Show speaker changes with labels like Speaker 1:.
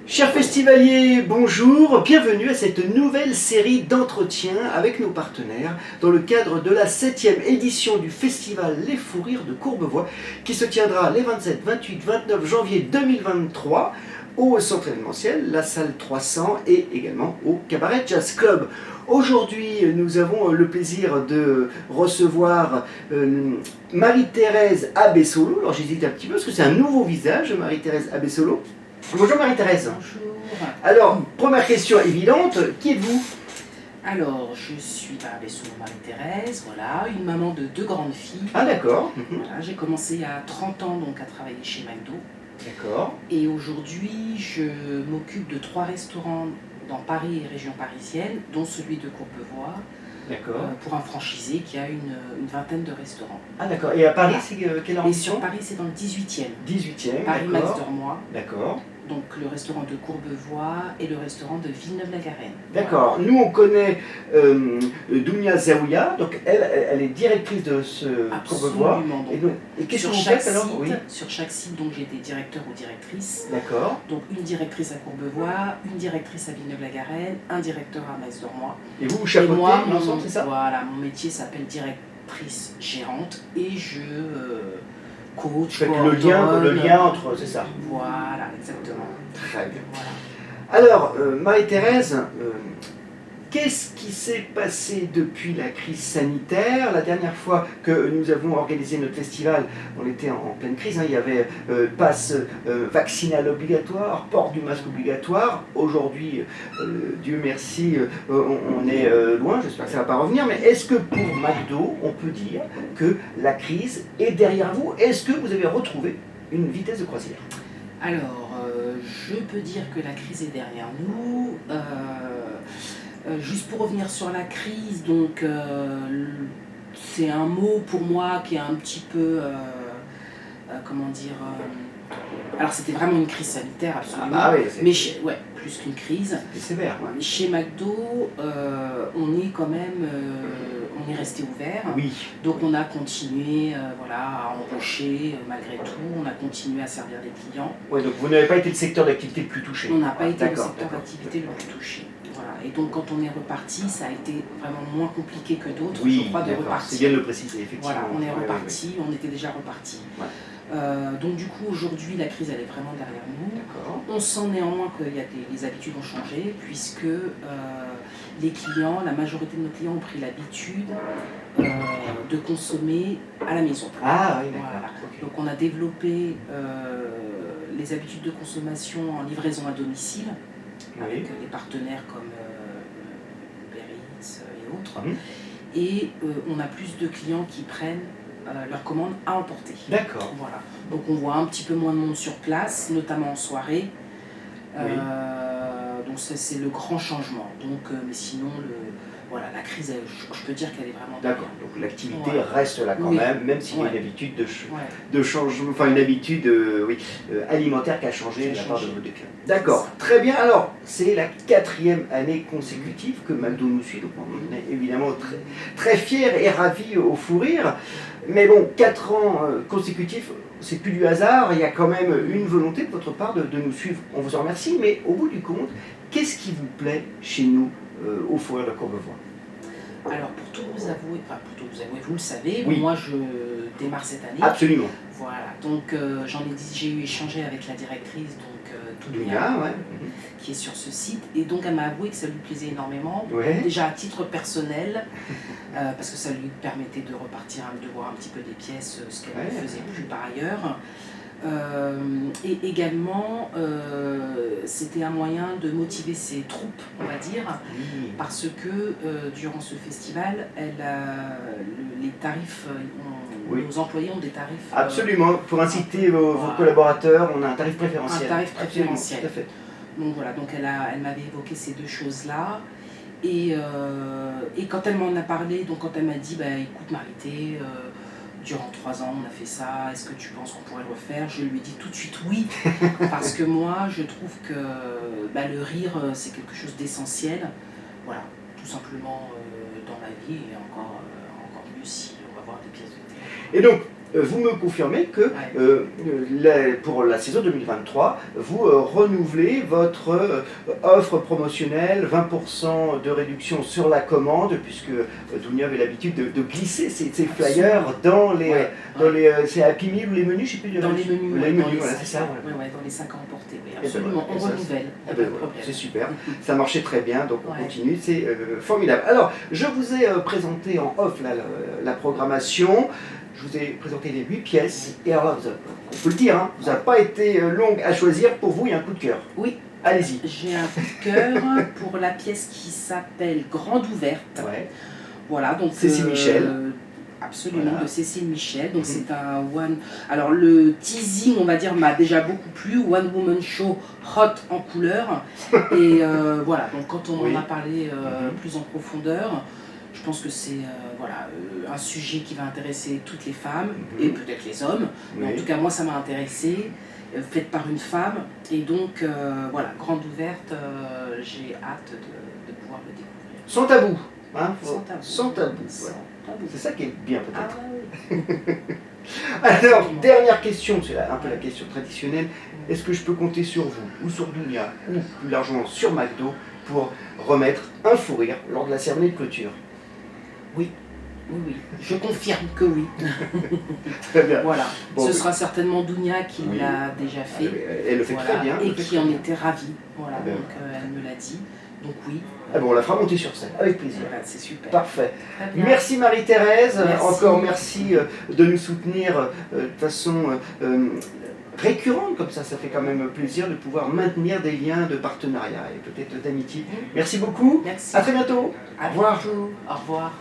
Speaker 1: Chers festivaliers, bonjour, bienvenue à cette nouvelle série d'entretiens avec nos partenaires dans le cadre de la 7e édition du festival Les Fous Rires de Courbevoie qui se tiendra les 27, 28, 29 janvier 2023 au centre événementiel, la salle 300 et également au Cabaret Jazz Club. Aujourd'hui, nous avons le plaisir de recevoir Marie-Thérèse Abessolo. Alors j'hésite un petit peu parce que c'est un nouveau visage, Marie-Thérèse Abessolo. Bonjour Marie-Thérèse.
Speaker 2: Bonjour.
Speaker 1: Alors, première question évidente, qui êtes-vous?
Speaker 2: Alors, je suis Abessolo Marie-Thérèse, voilà, une maman de 2 grandes filles.
Speaker 1: Ah d'accord.
Speaker 2: Voilà, j'ai commencé à 30 ans donc à travailler chez McDo.
Speaker 1: D'accord.
Speaker 2: Et aujourd'hui, je m'occupe de 3 restaurants dans Paris et région parisienne, dont celui de Courbevoie,
Speaker 1: D'accord.
Speaker 2: pour un franchisé qui a une vingtaine de restaurants.
Speaker 1: Ah d'accord. Et à Paris,
Speaker 2: Voilà.
Speaker 1: c'est quelle
Speaker 2: Et sur
Speaker 1: arrondissement?
Speaker 2: Paris, c'est dans le 18e.
Speaker 1: 18e,
Speaker 2: Paris Max
Speaker 1: d'accord.
Speaker 2: Dormois,
Speaker 1: D'accord.
Speaker 2: donc le restaurant de Courbevoie et le restaurant de Villeneuve-la-Garenne.
Speaker 1: D'accord. Nous, on connaît Dounia Zaouia, donc elle est directrice de ce Courbevoie.
Speaker 2: Absolument.
Speaker 1: Et,
Speaker 2: Donc,
Speaker 1: et qu'est-ce que
Speaker 2: sur
Speaker 1: vous
Speaker 2: chaque
Speaker 1: faites alors?
Speaker 2: site,
Speaker 1: Oui.
Speaker 2: sur chaque site, donc j'ai des directeurs ou directrices.
Speaker 1: D'accord.
Speaker 2: Donc une directrice à Courbevoie, une directrice à Villeneuve-la-Garenne, un directeur à Max Dormois.
Speaker 1: Et vous
Speaker 2: Et
Speaker 1: chapeautez
Speaker 2: moi,
Speaker 1: l'ensemble, c'est ça?
Speaker 2: voilà, mon métier s'appelle directrice gérante et je coach.
Speaker 1: Faites le lien entre, c'est ça.
Speaker 2: Voilà, exactement.
Speaker 1: Très bien.
Speaker 2: Voilà.
Speaker 1: Alors, Marie-Thérèse, qu'est-ce qui s'est passé depuis la crise sanitaire? La dernière fois que nous avons organisé notre festival, on était en pleine crise, hein, il y avait passe vaccinal obligatoire, port du masque obligatoire. Aujourd'hui, Dieu merci, on est loin, j'espère que ça ne va pas revenir, mais est-ce que pour McDo, on peut dire que la crise est derrière vous? Est-ce que vous avez retrouvé une vitesse de croisière?
Speaker 2: Alors, je peux dire que la crise est derrière nous. Juste pour revenir sur la crise, donc c'est un mot pour moi qui est un petit peu, comment dire, alors c'était vraiment une crise sanitaire absolument,
Speaker 1: Ah oui,
Speaker 2: mais ouais, plus qu'une crise.
Speaker 1: c'est sévère. Ouais.
Speaker 2: Chez McDo, on est quand même, on est resté ouvert.
Speaker 1: Oui.
Speaker 2: Donc on a continué voilà, à embaucher malgré tout, on a continué à servir des clients.
Speaker 1: Ouais, donc vous n'avez pas été le secteur d'activité le plus touché.
Speaker 2: On n'a pas été le
Speaker 1: D'accord,
Speaker 2: secteur d'activité le plus touché. Voilà. Et donc quand on est reparti, ça a été vraiment moins compliqué que d'autres,
Speaker 1: Oui,
Speaker 2: je crois, de
Speaker 1: d'accord.
Speaker 2: repartir.
Speaker 1: C'est bien de le préciser, effectivement.
Speaker 2: Voilà, on est
Speaker 1: Ouais,
Speaker 2: reparti, on était déjà reparti.
Speaker 1: Ouais.
Speaker 2: Donc du coup aujourd'hui la crise elle est vraiment derrière nous.
Speaker 1: D'accord.
Speaker 2: On sent néanmoins que les habitudes ont changé puisque les clients, la majorité de nos clients ont pris l'habitude de consommer à la maison.
Speaker 1: Ah oui, d'accord.
Speaker 2: Voilà.
Speaker 1: Okay.
Speaker 2: Donc on a développé les habitudes de consommation en livraison à domicile avec des partenaires comme Uber Eats et autres. Et on a plus de clients qui prennent leurs commandes à emporter.
Speaker 1: D'accord.
Speaker 2: Voilà. Donc on voit un petit peu moins de monde sur place, notamment en soirée. Donc ça c'est le grand changement. Donc, mais sinon, voilà, la crise, je peux dire qu'elle est vraiment
Speaker 1: D'accord. Donc l'activité
Speaker 2: ouais.
Speaker 1: reste là quand
Speaker 2: Oui.
Speaker 1: même s'il y a
Speaker 2: Ouais.
Speaker 1: une habitude de
Speaker 2: ouais.
Speaker 1: changement, enfin une habitude alimentaire qui a changé de la part de vos clients. D'accord.
Speaker 2: Ça.
Speaker 1: Très bien. Alors, c'est la 4e année consécutive que McDo nous suit, donc on est évidemment très, très fiers et ravis au fou rire. Mais bon, 4 ans consécutifs, c'est plus du hasard, il y a quand même une volonté de votre part de nous suivre. On vous en remercie, mais au bout du compte, qu'est-ce qui vous plaît chez nous au Fou Rire de Courbevoie?
Speaker 2: Alors pour tout vous avouer, vous le savez,
Speaker 1: oui.
Speaker 2: moi je démarre cette année.
Speaker 1: Absolument.
Speaker 2: Voilà, donc j'ai eu échangé avec la directrice, donc
Speaker 1: Dounia, ouais.
Speaker 2: qui est sur ce site, et donc elle m'a avoué que ça lui plaisait énormément,
Speaker 1: Ouais.
Speaker 2: déjà à titre personnel, parce que ça lui permettait de repartir, de voir un petit peu des pièces, ce qu'elle ne faisait plus par ailleurs. Et également, c'était un moyen de motiver ses troupes, on va dire,
Speaker 1: Oui.
Speaker 2: parce que durant ce festival, les tarifs, nos employés ont des tarifs.
Speaker 1: Absolument, pour inciter vos collaborateurs, on a un tarif préférentiel.
Speaker 2: Un tarif préférentiel.
Speaker 1: Absolument, tout à fait.
Speaker 2: Donc voilà, donc elle m'avait évoqué ces 2 choses-là. Et quand elle m'en a parlé, donc quand elle m'a dit, bah, écoute Marité, durant 3 ans on a fait ça, est-ce que tu penses qu'on pourrait le refaire? Je lui ai dit tout de suite oui, parce que moi je trouve que le rire c'est quelque chose d'essentiel, voilà, tout simplement dans la vie, et encore mieux si on va voir des
Speaker 1: Et donc, vous me confirmez que pour la saison 2023, vous renouvelez votre offre promotionnelle, 20% de réduction sur la commande, puisque Dounia avait l'habitude de glisser ces flyers dans les... c'est Happy Meal ou les menus, je sais plus.
Speaker 2: Dans les menus,
Speaker 1: voilà, c'est ça.
Speaker 2: Dans les 5 à emporter, oui,
Speaker 1: Et
Speaker 2: absolument, on renouvelle.
Speaker 1: C'est super, ça marchait très bien, donc on continue, c'est formidable. Alors, je vous ai présenté en off la programmation. Je vous ai présenté les 8 pièces, et alors là, on peut le dire, hein, vous n'avez pas été longue à choisir, pour vous il y a un coup de cœur.
Speaker 2: Oui.
Speaker 1: Allez-y.
Speaker 2: J'ai un coup de cœur pour la pièce qui s'appelle Grande Ouverte.
Speaker 1: Ouais.
Speaker 2: Voilà, donc
Speaker 1: Cécile Michel.
Speaker 2: Absolument,
Speaker 1: voilà.
Speaker 2: De Cécile Michel. Donc c'est un one... Alors le teasing, on va dire, m'a déjà beaucoup plu. One Woman Show, hot en couleur. Et voilà, donc quand on en a parlé plus en profondeur, je pense que c'est un sujet qui va intéresser toutes les femmes et peut-être les hommes. Mais en tout cas, moi, ça m'a intéressée, faite par une femme. Et donc, voilà, Grande Ouverte, j'ai hâte de pouvoir le découvrir.
Speaker 1: Sans tabou. Hein,
Speaker 2: Sans tabou.
Speaker 1: Voilà. C'est ça qui est bien peut-être.
Speaker 2: Ah, oui.
Speaker 1: Alors, dernière question, c'est un peu la question traditionnelle. Est-ce que je peux compter sur vous, ou sur Dounia, ou plus largement sur McDo, pour remettre un fou rire lors de la cérémonie de clôture?
Speaker 2: Oui, je confirme que oui.
Speaker 1: Très bien.
Speaker 2: Voilà,
Speaker 1: bon,
Speaker 2: ce sera certainement Dounia qui l'a déjà fait.
Speaker 1: Elle le fait très bien.
Speaker 2: Et qui en était ravie. Voilà, donc elle me l'a dit. Donc oui.
Speaker 1: Ah bon, on la fera monter sur scène, avec plaisir.
Speaker 2: Voilà, c'est super.
Speaker 1: Parfait. Merci Marie-Thérèse.
Speaker 2: Merci.
Speaker 1: Encore merci de nous soutenir de façon récurrente, comme ça fait quand même plaisir de pouvoir maintenir des liens de partenariat et peut-être d'amitié. Merci beaucoup.
Speaker 2: Merci.
Speaker 1: À très bientôt.
Speaker 2: Au
Speaker 1: revoir.
Speaker 2: Au revoir.